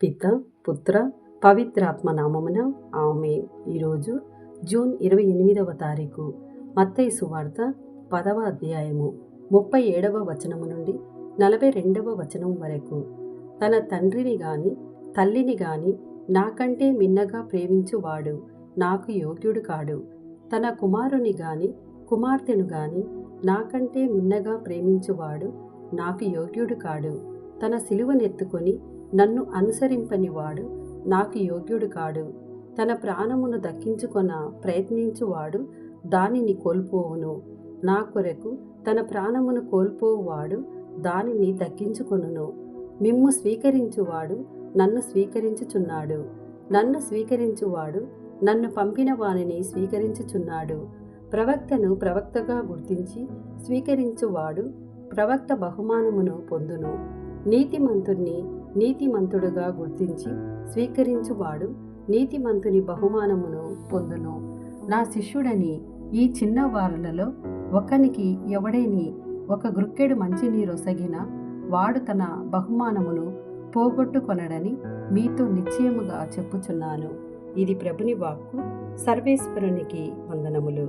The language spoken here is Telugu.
పిత, పుత్ర, పవిత్రాత్మ నామమున ఆమేన్. ఈరోజు జూన్ 28వ తారీఖు. మత్తయి సువార్త 10వ అధ్యాయము 37వ వచనము నుండి 42వ వచనం వరకు. తన తండ్రిని గాని తల్లిని గాని నాకంటే మిన్నగా ప్రేమించువాడు నాకు యోగ్యుడు కాడు. తన కుమారుని గాని కుమార్తెను గాని నాకంటే మిన్నగా ప్రేమించువాడు నాకు యోగ్యుడు కాడు. తన సిలువనెత్తుకొని నన్ను అనుసరింపనివాడు నాకు యోగ్యుడు కాడు. తన ప్రాణమును దక్కించుకొన ప్రయత్నించువాడు దానిని కోల్పోవును. నా కొరకు తన ప్రాణమును కోల్పోవాడు దానిని దక్కించుకొనును. మిమ్ము స్వీకరించువాడు నన్ను స్వీకరించుచున్నాడు. నన్ను స్వీకరించువాడు నన్ను పంపిన వానిని స్వీకరించుచున్నాడు. ప్రవక్తను ప్రవక్తగా గుర్తించి స్వీకరించువాడు ప్రవక్త బహుమానమును పొందును. నీతిమంతుణ్ణి నీతిమంతుడుగా గుర్తించి స్వీకరించువాడు నీతిమంతుని బహుమానమును పొందును. నా శిష్యుడని ఈ చిన్న వారులలో ఒకనికి ఎవడేని ఒక గుక్కెడు మంచినీరొసగిన వాడు తన బహుమానమును పోగొట్టుకొనడని మీతో నిశ్చయముగా చెప్పుచున్నాను. ఇది ప్రభుని వాక్కు. సర్వేశ్వరునికి వందనములు.